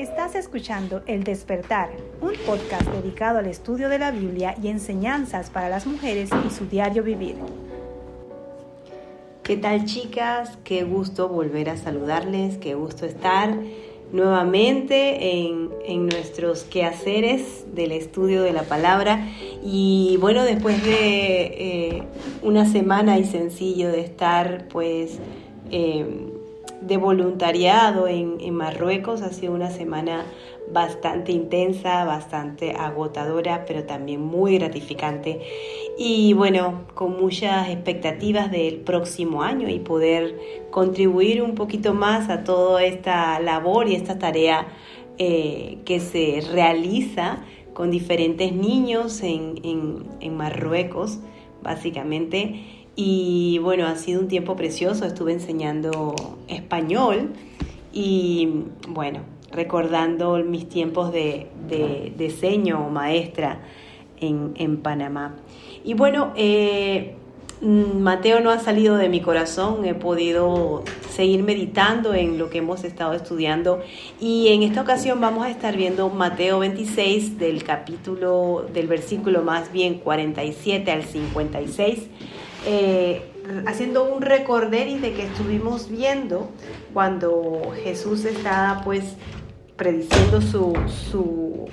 Estás escuchando El Despertar, un podcast dedicado al estudio de la Biblia y enseñanzas para las mujeres y su diario vivir. ¿Qué tal, chicas? Qué gusto volver a saludarles, qué gusto estar nuevamente en nuestros quehaceres del estudio de la palabra. Y bueno, después de una semana y sencillo de estar de voluntariado en Marruecos, ha sido una semana bastante intensa, bastante agotadora, pero también muy gratificante. Y bueno, con muchas expectativas del próximo año y poder contribuir un poquito más a toda esta labor y esta tarea que se realiza con diferentes niños en Marruecos, básicamente. Y bueno, ha sido un tiempo precioso, estuve enseñando español y bueno, recordando mis tiempos de diseño o maestra en Panamá. Y bueno, Mateo no ha salido de mi corazón, he podido seguir meditando en lo que hemos estado estudiando y en esta ocasión vamos a estar viendo Mateo 26 del versículo más bien 47 al 56. Haciendo un recorderis de que estuvimos viendo cuando Jesús estaba prediciendo su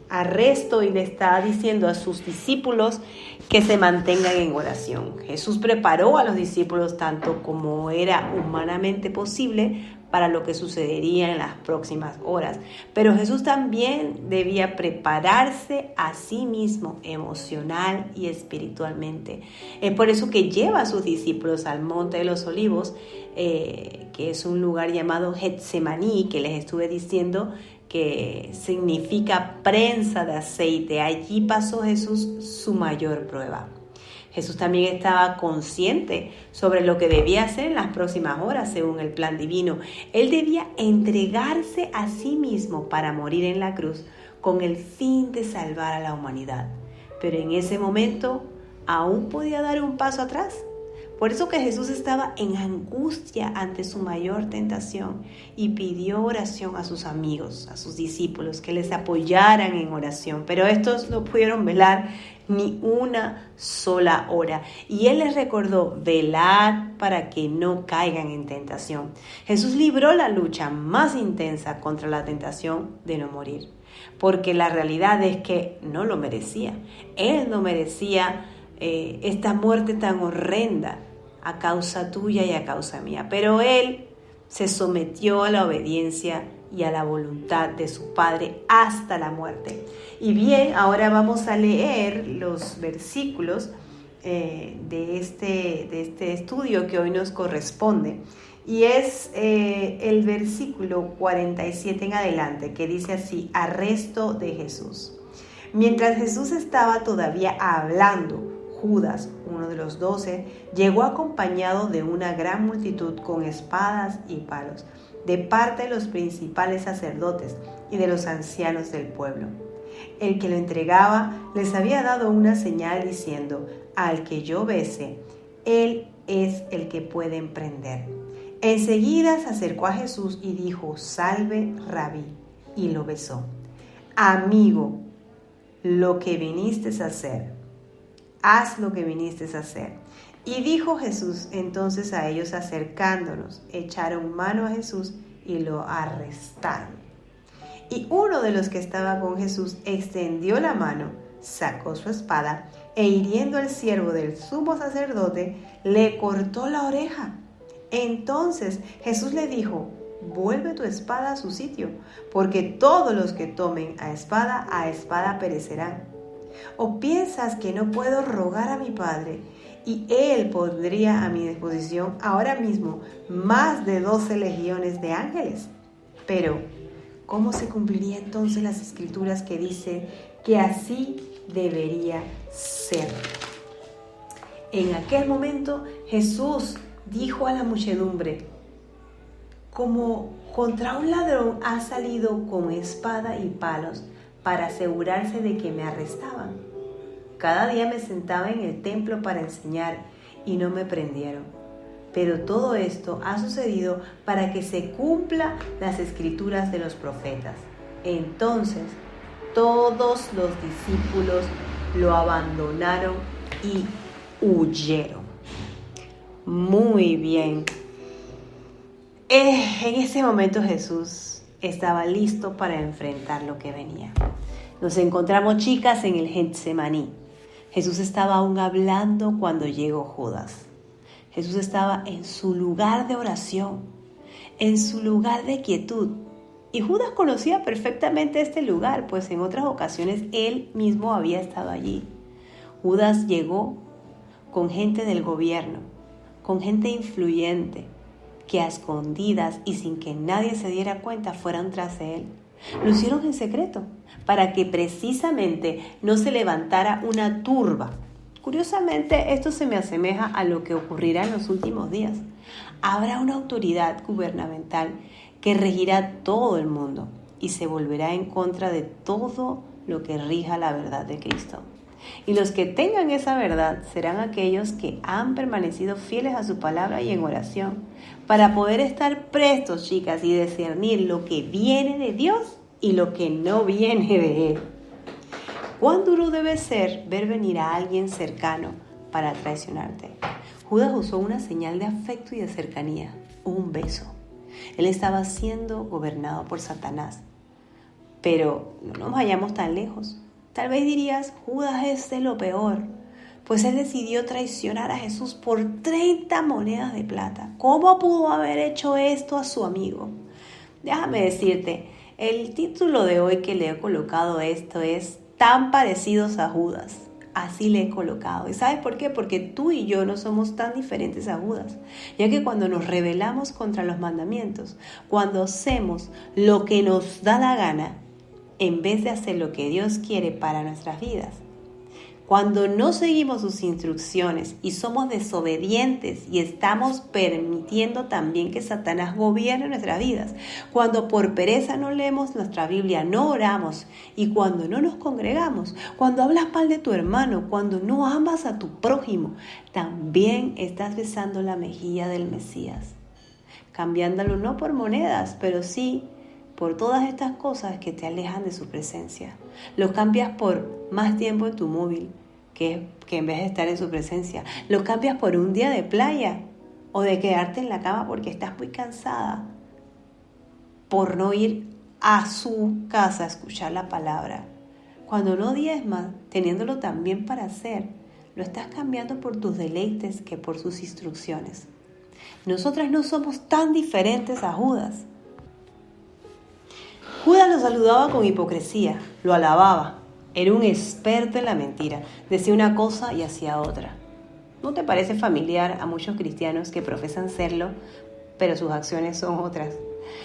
arresto y le está diciendo a sus discípulos que se mantengan en oración. Jesús preparó a los discípulos tanto como era humanamente posible para lo que sucedería en las próximas horas. Pero Jesús también debía prepararse a sí mismo emocional y espiritualmente. Es por eso que lleva a sus discípulos al Monte de los Olivos, que es un lugar llamado Getsemaní, que les estuve diciendo que significa prensa de aceite. Allí pasó Jesús su mayor prueba. Jesús también estaba consciente sobre lo que debía hacer en las próximas horas según el plan divino. Él debía entregarse a sí mismo para morir en la cruz con el fin de salvar a la humanidad. Pero en ese momento aún podía dar un paso atrás. Por eso que Jesús estaba en angustia ante su mayor tentación y pidió oración a sus amigos, a sus discípulos, que les apoyaran en oración. Pero estos no pudieron velar ni una sola hora. Y Él les recordó: velad para que no caigan en tentación. Jesús libró la lucha más intensa contra la tentación de no morir, porque la realidad es que no lo merecía. Él no merecía esta muerte tan horrenda a causa tuya y a causa mía. Pero Él se sometió a la obediencia y a la voluntad de su Padre hasta la muerte. Y bien, ahora vamos a leer los versículos de este estudio que hoy nos corresponde. Y es el versículo 47 en adelante, que dice así: arresto de Jesús. Mientras Jesús estaba todavía hablando, Judas, uno de los 12, llegó acompañado de una gran multitud con espadas y palos, de parte de los principales sacerdotes y de los ancianos del pueblo. El que lo entregaba les había dado una señal diciendo: al que yo bese, él es el que pueden prender. Enseguida se acercó a Jesús y dijo: salve, Rabí, y lo besó. Amigo, lo que viniste a hacer, haz lo que viniste a hacer. Y dijo Jesús entonces a ellos, acercándonos, echaron mano a Jesús y lo arrestaron. Y uno de los que estaba con Jesús extendió la mano, sacó su espada e hiriendo al siervo del sumo sacerdote, le cortó la oreja. Entonces Jesús le dijo: vuelve tu espada a su sitio, porque todos los que tomen a espada perecerán. ¿O piensas que no puedo rogar a mi Padre y Él pondría a mi disposición ahora mismo más de 12 legiones de ángeles? Pero, ¿cómo se cumpliría entonces las Escrituras que dicen que así debería ser? En aquel momento Jesús dijo a la muchedumbre: como contra un ladrón ha salido con espada y palos para asegurarse de que me arrestaban. Cada día me sentaba en el templo para enseñar y no me prendieron. Pero todo esto ha sucedido para que se cumpla las escrituras de los profetas. Entonces, todos los discípulos lo abandonaron y huyeron. Muy bien. En ese momento Jesús estaba listo para enfrentar lo que venía. Nos encontramos, chicas, en el Getsemaní. Jesús estaba aún hablando cuando llegó Judas. Jesús estaba en su lugar de oración, en su lugar de quietud. Y Judas conocía perfectamente este lugar, pues en otras ocasiones él mismo había estado allí. Judas llegó con gente del gobierno, con gente influyente, que a escondidas y sin que nadie se diera cuenta fueran tras de él. Lo hicieron en secreto, para que precisamente no se levantara una turba. Curiosamente, esto se me asemeja a lo que ocurrirá en los últimos días. Habrá una autoridad gubernamental que regirá todo el mundo y se volverá en contra de todo lo que rija la verdad de Cristo. Y los que tengan esa verdad serán aquellos que han permanecido fieles a su palabra y en oración, para poder estar prestos, chicas, y discernir lo que viene de Dios y lo que no viene de Él. ¿Cuán duro debe ser ver venir a alguien cercano para traicionarte? Judas usó una señal de afecto y de cercanía, un beso. Él estaba siendo gobernado por Satanás. Pero no nos vayamos tan lejos. Tal vez dirías, Judas es de lo peor, pues él decidió traicionar a Jesús por 30 monedas de plata. ¿Cómo pudo haber hecho esto a su amigo? Déjame decirte, el título de hoy que le he colocado esto es tan parecidos a Judas. Así le he colocado. ¿Y sabes por qué? Porque tú y yo no somos tan diferentes a Judas, ya que cuando nos rebelamos contra los mandamientos, cuando hacemos lo que nos da la gana, en vez de hacer lo que Dios quiere para nuestras vidas, cuando no seguimos sus instrucciones y somos desobedientes y estamos permitiendo también que Satanás gobierne nuestras vidas, cuando por pereza no leemos nuestra Biblia, no oramos y cuando no nos congregamos, cuando hablas mal de tu hermano, cuando no amas a tu prójimo, también estás besando la mejilla del Mesías, cambiándolo no por monedas, pero sí por todas estas cosas que te alejan de su presencia. Lo cambias por más tiempo en tu móvil que en vez de estar en su presencia. Lo cambias por un día de playa o de quedarte en la cama porque estás muy cansada por no ir a su casa a escuchar la palabra. Cuando no diezmas, teniéndolo también para hacer, lo estás cambiando por tus deleites que por sus instrucciones. Nosotras no somos tan diferentes a Judas. Judas lo saludaba con hipocresía, lo alababa. Era un experto en la mentira. Decía una cosa y hacía otra. ¿No te parece familiar a muchos cristianos que profesan serlo, pero sus acciones son otras?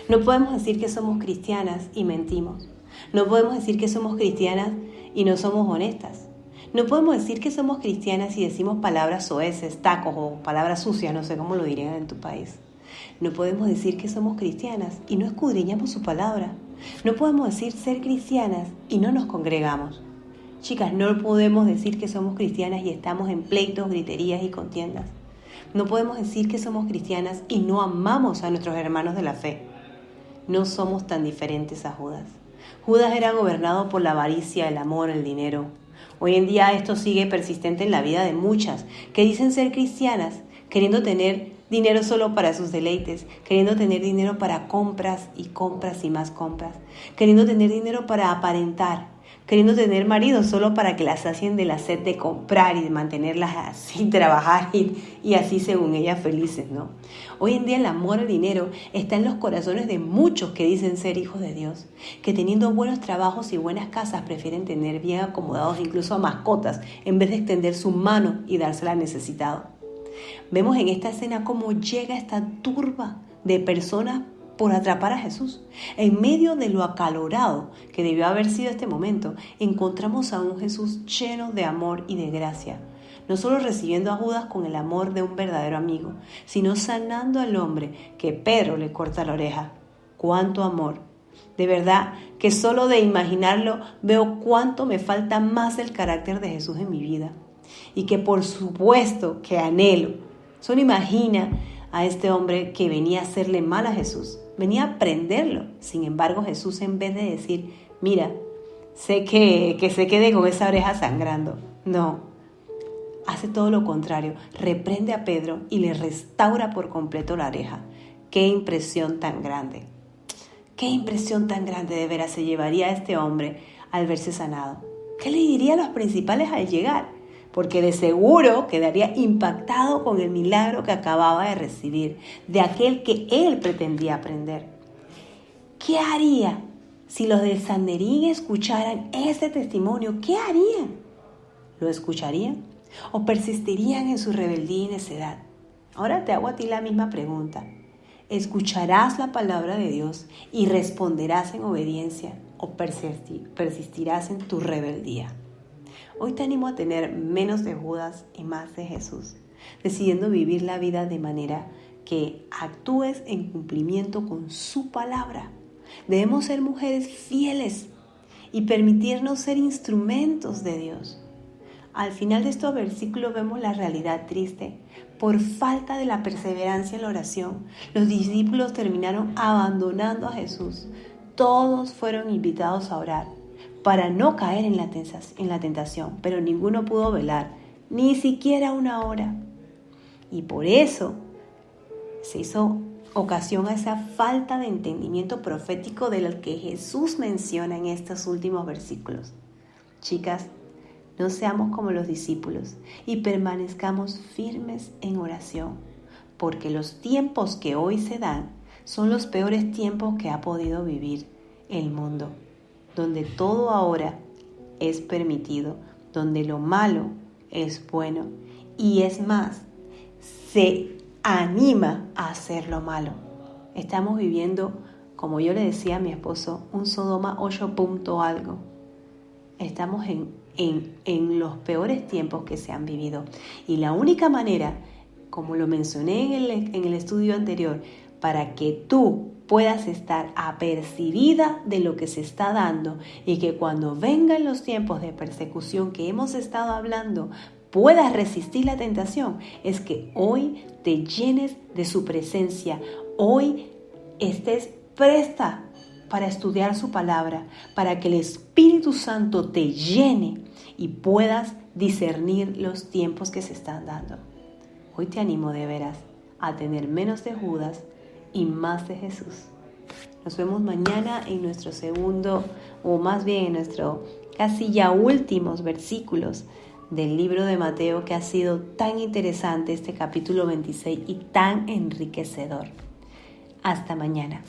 No podemos decir que somos cristianas y mentimos. No podemos decir que somos cristianas y no somos honestas. No podemos decir que somos cristianas y decimos palabras soeces, tacos o palabras sucias, no sé cómo lo dirían en tu país. No podemos decir que somos cristianas y no escudriñamos su palabra. No podemos decir ser cristianas y no nos congregamos. Chicas, no podemos decir que somos cristianas y estamos en pleitos, griterías y contiendas. No podemos decir que somos cristianas y no amamos a nuestros hermanos de la fe. No somos tan diferentes a Judas. Judas era gobernado por la avaricia, el amor, el dinero. Hoy en día esto sigue persistente en la vida de muchas que dicen ser cristianas, queriendo tener dinero solo para sus deleites, queriendo tener dinero para compras y más compras, queriendo tener dinero para aparentar, queriendo tener maridos solo para que las sacien de la sed de comprar y de mantenerlas sin trabajar y así según ellas felices, ¿no? Hoy en día el amor al dinero está en los corazones de muchos que dicen ser hijos de Dios, que teniendo buenos trabajos y buenas casas prefieren tener bien acomodados incluso a mascotas en vez de extender su mano y dársela al necesitado. Vemos en esta escena cómo llega esta turba de personas por atrapar a Jesús. En medio de lo acalorado que debió haber sido este momento, encontramos a un Jesús lleno de amor y de gracia. No solo recibiendo a Judas con el amor de un verdadero amigo, sino sanando al hombre que Pedro le corta la oreja. ¡Cuánto amor! De verdad que solo de imaginarlo veo cuánto me falta más el carácter de Jesús en mi vida. Y que por supuesto que anhelo. Solo imagina a este hombre que venía a hacerle mal a Jesús, venía a prenderlo. Sin embargo, Jesús, en vez de decir, mira, sé que se quede con esa oreja sangrando, no, hace todo lo contrario, reprende a Pedro y le restaura por completo la oreja. ¡Qué impresión tan grande! ¡Qué impresión tan grande de veras se llevaría a este hombre al verse sanado! ¿Qué le diría a los principales al llegar? Porque de seguro quedaría impactado con el milagro que acababa de recibir, de aquel que él pretendía aprender. ¿Qué haría si los de Sanedrín escucharan este testimonio? ¿Qué harían? ¿Lo escucharían? ¿O persistirían en su rebeldía y necedad? Ahora te hago a ti la misma pregunta. ¿Escucharás la palabra de Dios y responderás en obediencia o persistirás en tu rebeldía? Hoy te animo a tener menos de Judas y más de Jesús, decidiendo vivir la vida de manera que actúes en cumplimiento con su palabra. Debemos ser mujeres fieles y permitirnos ser instrumentos de Dios. Al final de estos versículos vemos la realidad triste. Por falta de la perseverancia en la oración, los discípulos terminaron abandonando a Jesús. Todos fueron invitados a orar para no caer en la tentación, pero ninguno pudo velar, ni siquiera una hora. Y por eso se hizo ocasión a esa falta de entendimiento profético del que Jesús menciona en estos últimos versículos. Chicas, no seamos como los discípulos y permanezcamos firmes en oración, porque los tiempos que hoy se dan son los peores tiempos que ha podido vivir el mundo, donde todo ahora es permitido, donde lo malo es bueno y es más, se anima a hacer lo malo. Estamos viviendo, como yo le decía a mi esposo, un Sodoma 8 punto algo. Estamos en los peores tiempos que se han vivido. Y la única manera, como lo mencioné en el estudio anterior, para que tú puedas estar apercibida de lo que se está dando y que cuando vengan los tiempos de persecución que hemos estado hablando, puedas resistir la tentación, es que hoy te llenes de su presencia, hoy estés presta para estudiar su palabra, para que el Espíritu Santo te llene y puedas discernir los tiempos que se están dando. Hoy te animo de veras a tener menos de Judas y más de Jesús. Nos vemos mañana en nuestro segundo, o más bien en nuestro casi ya últimos versículos del libro de Mateo, que ha sido tan interesante este capítulo 26 y tan enriquecedor. Hasta mañana.